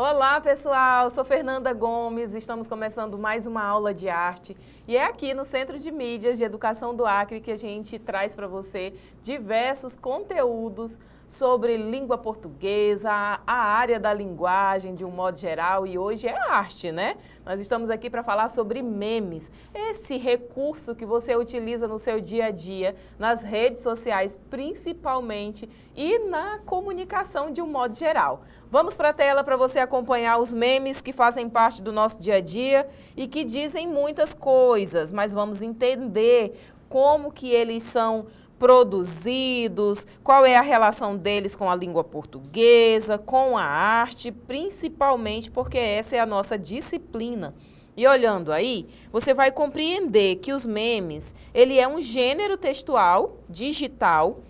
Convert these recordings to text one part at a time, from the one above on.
Olá, pessoal! Sou Fernanda Gomes, estamos começando mais uma aula de arte e é aqui no Centro de Mídias de Educação do Acre que a gente traz para você diversos conteúdos sobre língua portuguesa, a área da linguagem de um modo geral e hoje é arte, né? Nós estamos aqui para falar sobre memes, esse recurso que você utiliza no seu dia a dia, nas redes sociais principalmente e na comunicação de um modo geral. Vamos para a tela para você acompanhar os memes que fazem parte do nosso dia a dia e que dizem muitas coisas, mas vamos entender como que eles são produzidos, qual é a relação deles com a língua portuguesa, com a arte, principalmente porque essa é a nossa disciplina. E olhando aí, você vai compreender que os memes, ele é um gênero textual, digital,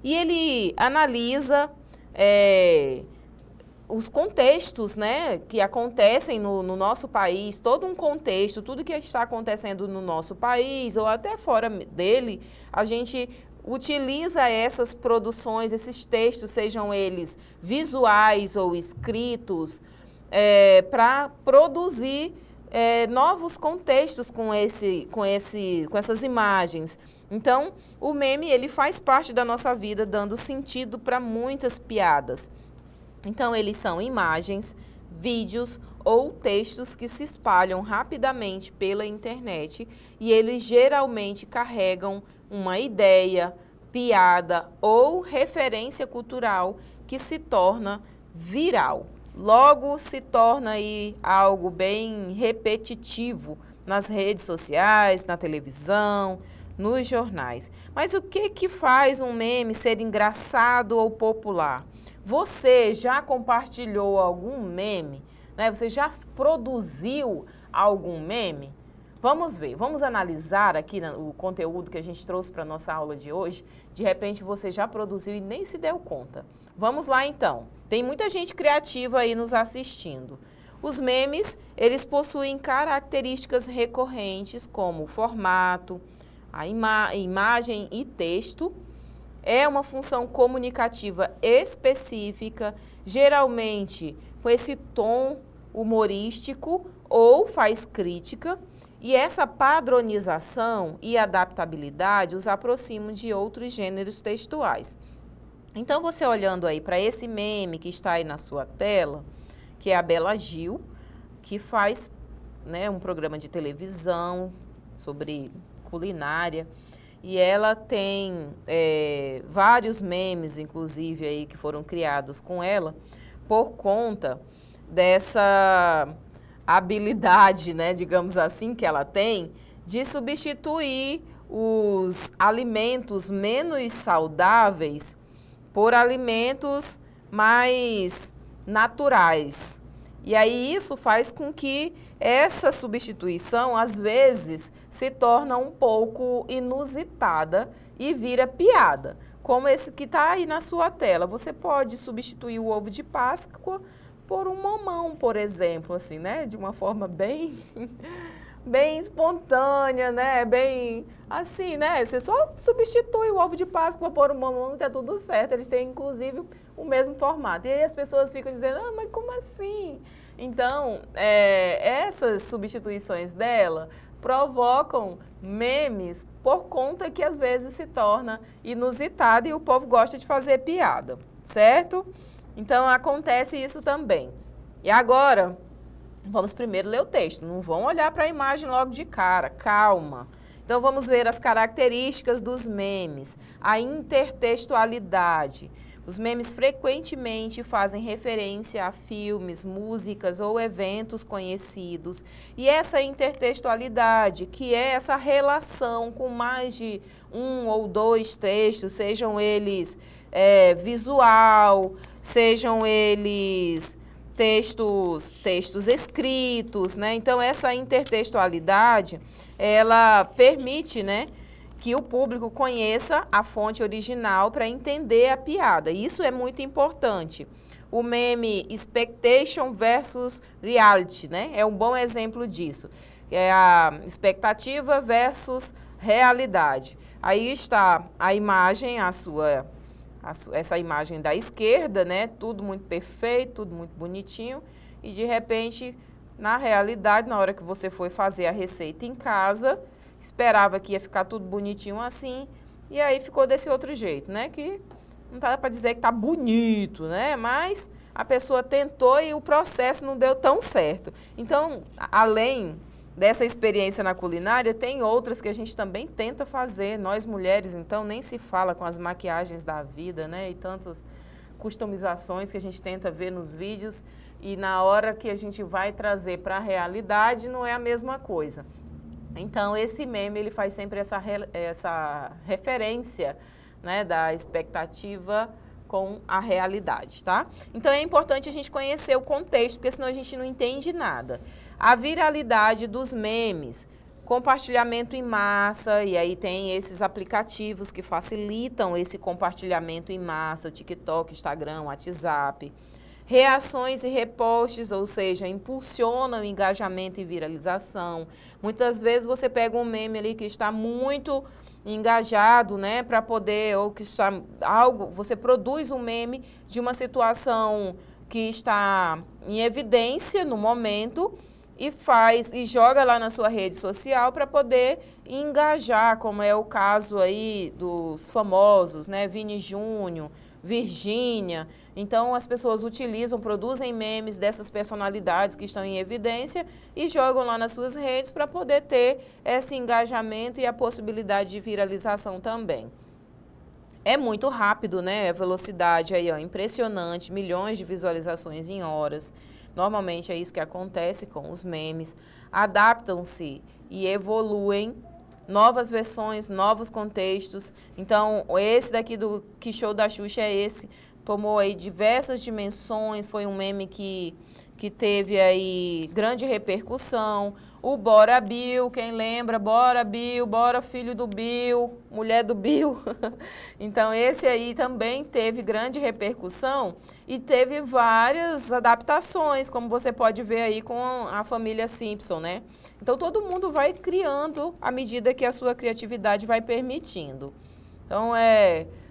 e ele analisa os contextos, né, que acontecem no nosso país, todo um contexto, tudo que está acontecendo no nosso país ou até fora dele, a gente utiliza essas produções, esses textos, sejam eles visuais ou escritos, para produzir novos contextos com essas imagens. Então, o meme ele faz parte da nossa vida, dando sentido para muitas piadas. Então, eles são imagens, vídeos ou textos que se espalham rapidamente pela internet e eles geralmente carregam uma ideia, piada ou referência cultural que se torna viral. Logo, se torna aí algo bem repetitivo nas redes sociais, na televisão, nos jornais. Mas o que faz um meme ser engraçado ou popular? Você já compartilhou algum meme? Né? Você já produziu algum meme? Vamos ver, vamos analisar aqui o conteúdo que a gente trouxe para a nossa aula de hoje. De repente você já produziu e nem se deu conta. Vamos lá então. Tem muita gente criativa aí nos assistindo. Os memes, eles possuem características recorrentes como o formato, a imagem e texto. É uma função comunicativa específica, geralmente com esse tom humorístico ou faz crítica, e essa padronização e adaptabilidade os aproximam de outros gêneros textuais. Então, você olhando aí para esse meme que está aí na sua tela, que é a Bela Gil, que faz, né, um programa de televisão sobre culinária, e ela tem vários memes, inclusive, aí, que foram criados com ela, por conta dessa habilidade, né, digamos assim, que ela tem, de substituir os alimentos menos saudáveis por alimentos mais naturais. E aí isso faz com que essa substituição, às vezes, se torna um pouco inusitada e vira piada. Como esse que está aí na sua tela. Você pode substituir o ovo de Páscoa por um mamão, por exemplo, assim, né? De uma forma bem espontânea, né? Bem assim, né? Você só substitui o ovo de Páscoa por um mamão e tá tudo certo. Eles têm, inclusive, o mesmo formato. E aí as pessoas ficam dizendo, ah, mas como assim? Então, essas substituições dela provocam memes por conta que às vezes se torna inusitada e o povo gosta de fazer piada, certo? Então, acontece isso também. E agora, vamos primeiro ler o texto, não vão olhar para a imagem logo de cara, calma. Então, vamos ver as características dos memes, a intertextualidade. Os memes frequentemente fazem referência a filmes, músicas ou eventos conhecidos. E essa intertextualidade, que é essa relação com mais de um ou dois textos, sejam eles visual, sejam eles textos escritos, né? Então, essa intertextualidade, ela permite, né, que o público conheça a fonte original para entender a piada. Isso é muito importante. O meme expectation versus reality, né? É um bom exemplo disso. É a expectativa versus realidade. Aí está a imagem, essa imagem da esquerda, né? Tudo muito perfeito, tudo muito bonitinho. e de repente, na realidade, na hora que você foi fazer a receita em casa, esperava que ia ficar tudo bonitinho assim, e aí ficou desse outro jeito, né? Que não dá para dizer que tá bonito, né? Mas a pessoa tentou e o processo não deu tão certo. Então, além dessa experiência na culinária, tem outras que a gente também tenta fazer. Nós mulheres, então, nem se fala com as maquiagens da vida, né? E tantas customizações que a gente tenta ver nos vídeos e na hora que a gente vai trazer para a realidade não é a mesma coisa. Então, esse meme, ele faz sempre essa referência, né, da expectativa com a realidade, tá? Então, é importante a gente conhecer o contexto, porque senão a gente não entende nada. A viralidade dos memes, compartilhamento em massa, e aí tem esses aplicativos que facilitam esse compartilhamento em massa, o TikTok, Instagram, WhatsApp. Reações e repostes, ou seja, impulsionam o engajamento e viralização. Muitas vezes você pega um meme ali que está muito engajado, né, para poder, ou que está algo, você produz um meme de uma situação que está em evidência no momento e faz e joga lá na sua rede social para poder engajar, como é o caso aí dos famosos, né, Vini Júnior, Virgínia. Então, as pessoas utilizam, produzem memes dessas personalidades que estão em evidência e jogam lá nas suas redes para poder ter esse engajamento e a possibilidade de viralização também. É muito rápido, né? A velocidade aí, ó, impressionante, milhões de visualizações em horas. Normalmente é isso que acontece com os memes. Adaptam-se e evoluem. Novas versões, novos contextos. Então, esse daqui do Que Show da Xuxa é esse. Tomou aí diversas dimensões, foi um meme que teve aí grande repercussão. O Bora Bill, quem lembra? Bora Bill, bora filho do Bill, mulher do Bill. Então, esse aí também teve grande repercussão e teve várias adaptações, como você pode ver aí com a família Simpson, né? Então, todo mundo vai criando à medida que a sua criatividade vai permitindo. Então,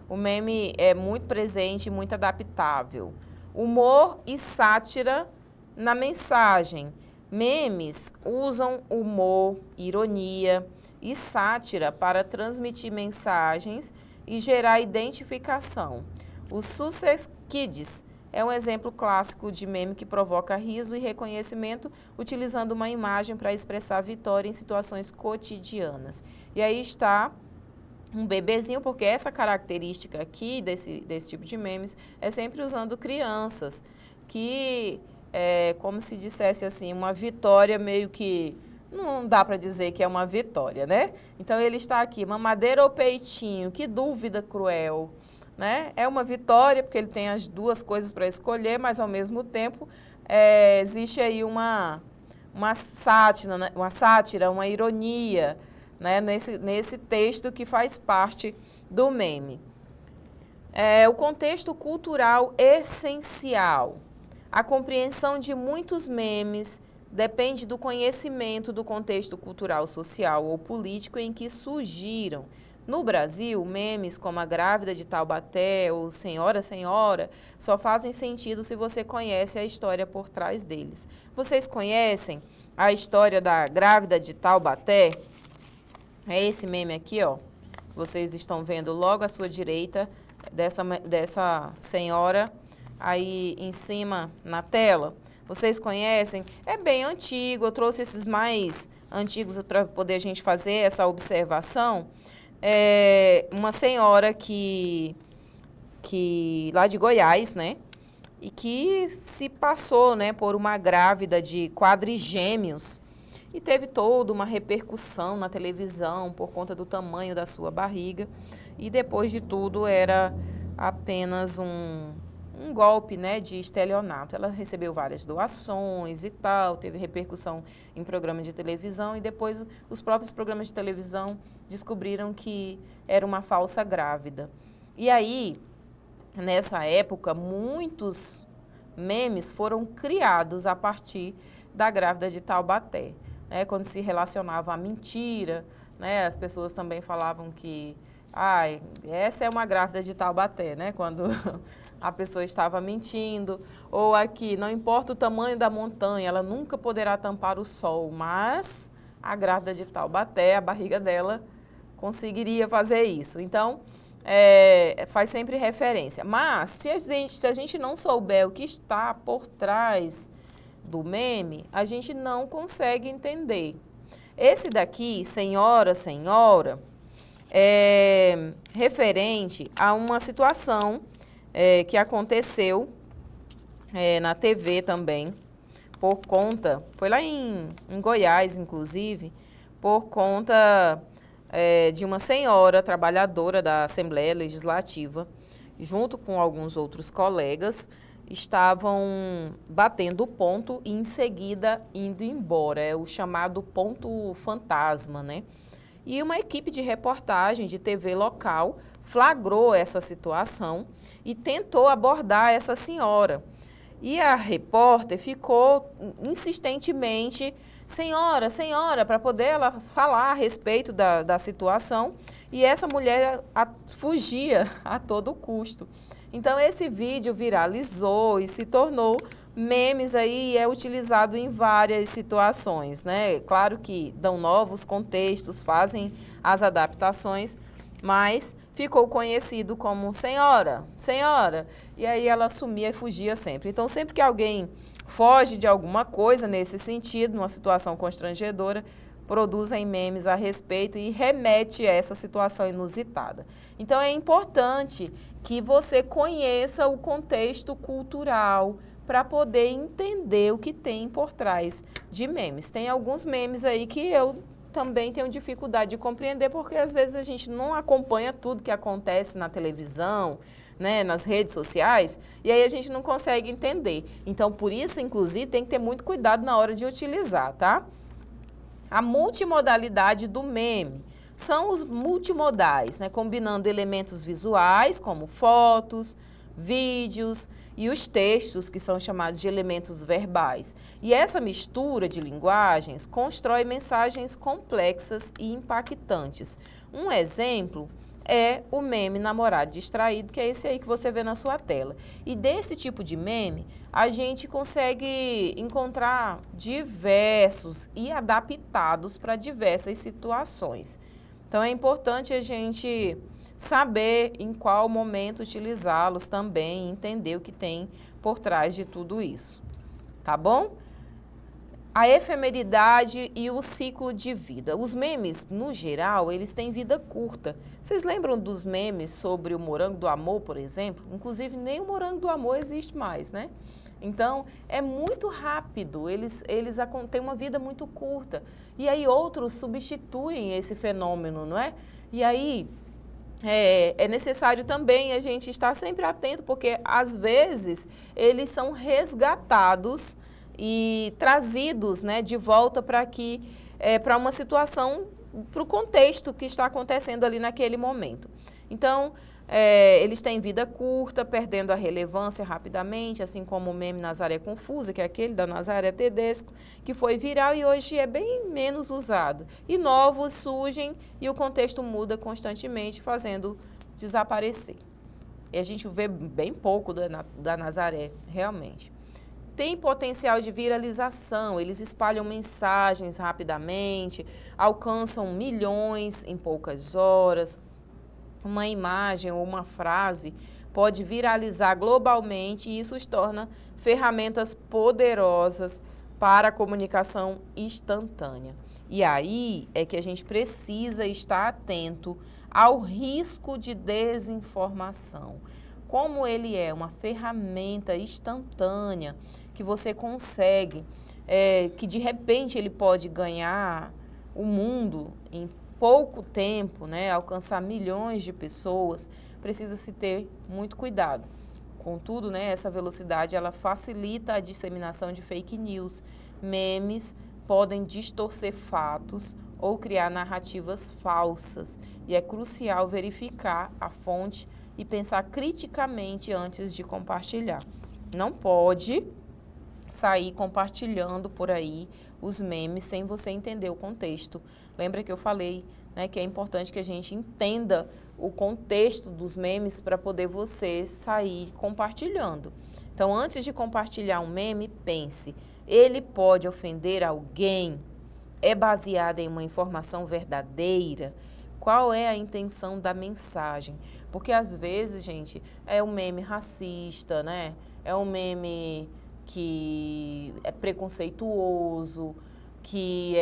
o meme é muito presente, muito adaptável. Humor e sátira na mensagem. Memes usam humor, ironia e sátira para transmitir mensagens e gerar identificação. O Success Kids é um exemplo clássico de meme que provoca riso e reconhecimento utilizando uma imagem para expressar vitória em situações cotidianas. E aí está um bebezinho, porque essa característica aqui desse tipo de memes é sempre usando crianças, que é como se dissesse assim, uma vitória meio que, não dá para dizer que é uma vitória, né? Então ele está aqui, mamadeira ou peitinho, que dúvida cruel, né? É uma vitória porque ele tem as duas coisas para escolher, mas ao mesmo tempo existe aí uma sátira, uma ironia, né, nesse texto que faz parte do meme. O contexto cultural essencial. A compreensão de muitos memes depende do conhecimento do contexto cultural, social ou político em que surgiram. No Brasil, memes como a grávida de Taubaté ou Senhora, Senhora só fazem sentido se você conhece a história por trás deles. Vocês conhecem a história da grávida de Taubaté? É esse meme aqui, ó. Vocês estão vendo logo à sua direita dessa senhora aí em cima na tela. Vocês conhecem? É bem antigo, eu trouxe esses mais antigos para poder a gente fazer essa observação. Uma senhora que lá de Goiás, né? E que se passou, né, por uma grávida de quadrigêmeos e teve toda uma repercussão na televisão por conta do tamanho da sua barriga. E depois de tudo era apenas um golpe, né, de estelionato. Ela recebeu várias doações e tal, teve repercussão em programa de televisão e depois os próprios programas de televisão descobriram que era uma falsa grávida. E aí, nessa época, muitos memes foram criados a partir da grávida de Taubaté, né, quando se relacionava à mentira, né, as pessoas também falavam que Ai, essa é uma grávida de Taubaté, né? Quando a pessoa estava mentindo. Ou aqui, não importa o tamanho da montanha, ela nunca poderá tampar o sol, mas a grávida de Taubaté, a barriga dela conseguiria fazer isso. Então, faz sempre referência. Mas, se a gente não souber o que está por trás do meme, a gente não consegue entender. Esse daqui, Senhora, Senhora, é referente a uma situação que aconteceu na TV também, por conta, foi lá em Goiás, inclusive, por conta de uma senhora trabalhadora da Assembleia Legislativa, junto com alguns outros colegas, estavam batendo o ponto e em seguida indo embora. É o chamado ponto fantasma, né? E uma equipe de reportagem de TV local flagrou essa situação e tentou abordar essa senhora. E a repórter ficou insistentemente, senhora, senhora, para poder ela falar a respeito da situação. E essa mulher fugia a todo custo. Então, esse vídeo viralizou e se tornou memes aí, é utilizado em várias situações, né? Claro que dão novos contextos, fazem as adaptações, mas ficou conhecido como senhora, senhora. E aí ela sumia e fugia sempre. Então, sempre que alguém foge de alguma coisa nesse sentido, numa situação constrangedora, produzem memes a respeito e remete a essa situação inusitada. Então, é importante que você conheça o contexto cultural para poder entender o que tem por trás de memes. Tem alguns memes aí que eu também tenho dificuldade de compreender, porque às vezes a gente não acompanha tudo que acontece na televisão, né, nas redes sociais, e aí a gente não consegue entender. Então, por isso, inclusive, tem que ter muito cuidado na hora de utilizar, tá? A multimodalidade do meme são os multimodais, né, combinando elementos visuais, como fotos, vídeos e os textos, que são chamados de elementos verbais. E essa mistura de linguagens constrói mensagens complexas e impactantes. Um exemplo é o meme namorado distraído, que é esse aí que você vê na sua tela. E desse tipo de meme, a gente consegue encontrar diversos e adaptados para diversas situações. Então, é importante a gente saber em qual momento utilizá-los também, entender o que tem por trás de tudo isso. Tá bom? A efemeridade e o ciclo de vida. Os memes, no geral, eles têm vida curta. Vocês lembram dos memes sobre o morango do amor, por exemplo? Inclusive, nem o morango do amor existe mais, né? Então, é muito rápido, eles têm uma vida muito curta. E aí outros substituem esse fenômeno, não é? E aí é necessário também a gente estar sempre atento, porque às vezes eles são resgatados e trazidos, né, de volta para uma situação, para o contexto que está acontecendo ali naquele momento. Então, eles têm vida curta, perdendo a relevância rapidamente, assim como o meme Nazaré Confusa, que é aquele da Nazaré Tedesco, que foi viral e hoje é bem menos usado. E novos surgem e o contexto muda constantemente, fazendo desaparecer. E a gente vê bem pouco da Nazaré, realmente. Tem potencial de viralização, eles espalham mensagens rapidamente, alcançam milhões em poucas horas. Uma imagem ou uma frase pode viralizar globalmente e isso os torna ferramentas poderosas para a comunicação instantânea. E aí é que a gente precisa estar atento ao risco de desinformação. Como ele é uma ferramenta instantânea que você consegue, que de repente ele pode ganhar o mundo em pouco tempo, né, alcançar milhões de pessoas, precisa-se ter muito cuidado. Contudo, né, essa velocidade ela facilita a disseminação de fake news. Memes podem distorcer fatos ou criar narrativas falsas. E é crucial verificar a fonte e pensar criticamente antes de compartilhar. Não pode sair compartilhando por aí os memes sem você entender o contexto. Lembra que eu falei, né, que é importante que a gente entenda o contexto dos memes para poder você sair compartilhando. Então, antes de compartilhar um meme, pense, ele pode ofender alguém? É baseado em uma informação verdadeira? Qual é a intenção da mensagem? Porque às vezes, gente, é um meme racista, né? É um meme que é preconceituoso, que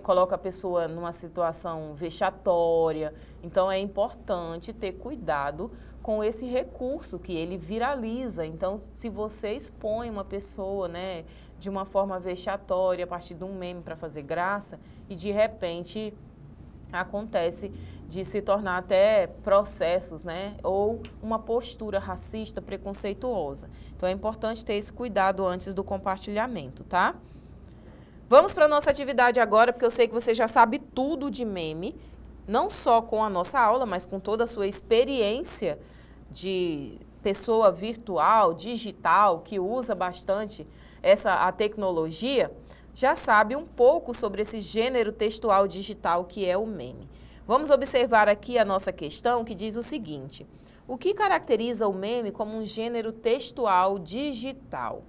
coloca a pessoa numa situação vexatória. Então, é importante ter cuidado com esse recurso que ele viraliza. Então, se você expõe uma pessoa, né, de uma forma vexatória a partir de um meme para fazer graça e de repente acontece de se tornar até processos, né, ou uma postura racista, preconceituosa. Então, é importante ter esse cuidado antes do compartilhamento, tá? Vamos para a nossa atividade agora, porque eu sei que você já sabe tudo de meme, não só com a nossa aula, mas com toda a sua experiência de pessoa virtual, digital, que usa bastante a tecnologia, já sabe um pouco sobre esse gênero textual digital que é o meme. Vamos observar aqui a nossa questão que diz o seguinte: o que caracteriza o meme como um gênero textual digital?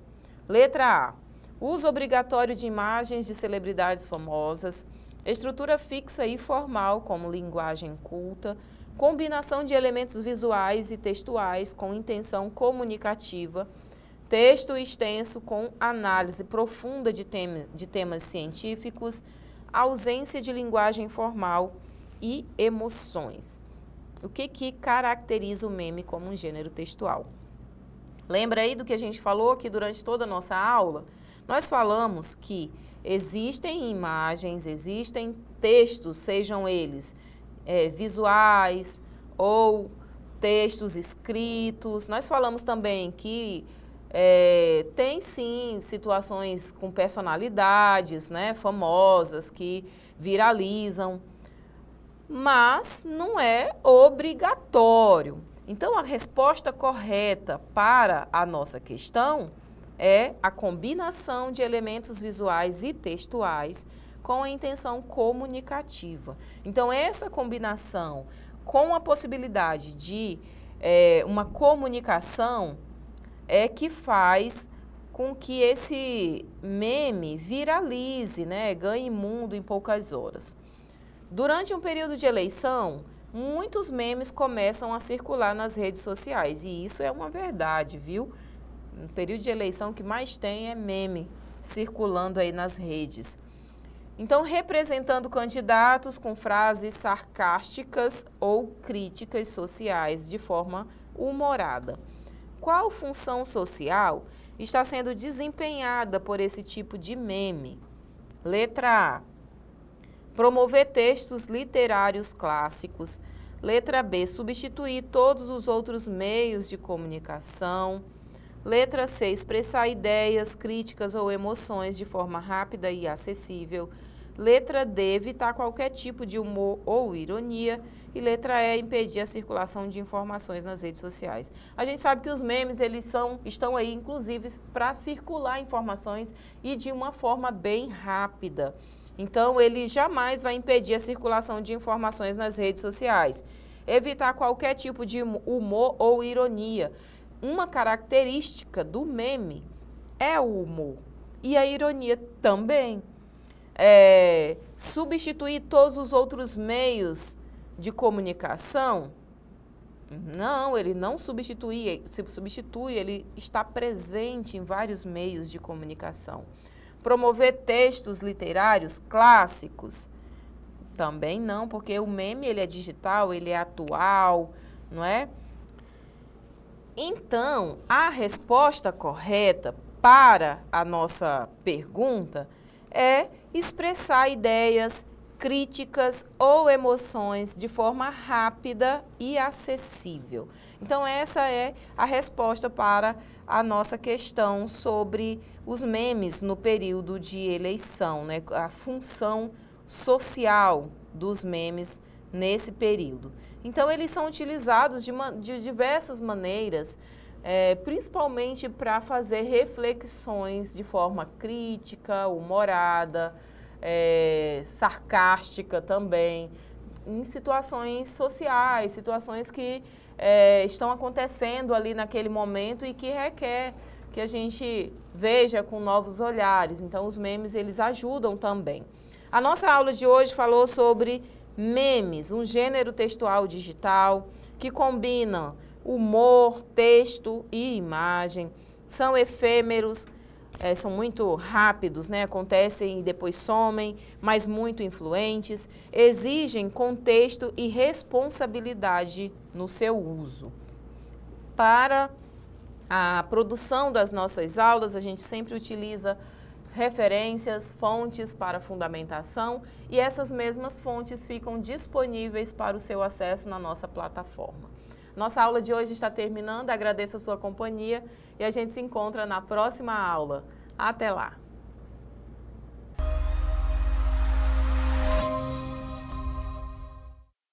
Letra A: uso obrigatório de imagens de celebridades famosas, estrutura fixa e formal como linguagem culta, combinação de elementos visuais e textuais com intenção comunicativa, texto extenso com análise profunda de temas científicos, ausência de linguagem formal e emoções. O que caracteriza o meme como um gênero textual? Lembra aí do que a gente falou aqui durante toda a nossa aula? Nós falamos que existem imagens, existem textos, sejam eles visuais ou textos escritos. Nós falamos também que tem sim situações com personalidades, né, famosas que viralizam, mas não é obrigatório. Então, a resposta correta para a nossa questão é a combinação de elementos visuais e textuais com a intenção comunicativa. Então, essa combinação com a possibilidade de uma comunicação é que faz com que esse meme viralize, né, ganhe mundo em poucas horas. Durante um período de eleição, muitos memes começam a circular nas redes sociais, e isso é uma verdade, viu? No período de eleição, o que mais tem é meme circulando aí nas redes. Então, representando candidatos com frases sarcásticas ou críticas sociais de forma humorada. Qual função social está sendo desempenhada por esse tipo de meme? Letra A: promover textos literários clássicos. Letra B: substituir todos os outros meios de comunicação. Letra C: expressar ideias, críticas ou emoções de forma rápida e acessível. Letra D: evitar qualquer tipo de humor ou ironia. E letra E: impedir a circulação de informações nas redes sociais. A gente sabe que os memes estão aí, inclusive, para circular informações e de uma forma bem rápida. Então, ele jamais vai impedir a circulação de informações nas redes sociais. Evitar qualquer tipo de humor ou ironia. Uma característica do meme é o humor e a ironia também. Substituir todos os outros meios de comunicação? Não, ele não substitui, ele está presente em vários meios de comunicação. Promover textos literários clássicos? Também não, porque o meme ele é digital, ele é atual, não é? Então, a resposta correta para a nossa pergunta é expressar ideias, críticas ou emoções de forma rápida e acessível. Então, essa é a resposta para a nossa questão sobre os memes no período de eleição, né? A função social dos memes nesse período. Então, eles são utilizados de diversas maneiras, principalmente para fazer reflexões de forma crítica, humorada, sarcástica também, em situações sociais, situações que estão acontecendo ali naquele momento e que requer que a gente veja com novos olhares. Então, os memes, eles ajudam também. A nossa aula de hoje falou sobre memes, um gênero textual digital que combina humor, texto e imagem. São efêmeros, são muito rápidos, né? Acontecem e depois somem, mas muito influentes, exigem contexto e responsabilidade no seu uso. Para a produção das nossas aulas, a gente sempre utiliza referências, fontes para fundamentação e essas mesmas fontes ficam disponíveis para o seu acesso na nossa plataforma. Nossa aula de hoje está terminando, agradeço a sua companhia e a gente se encontra na próxima aula. Até lá!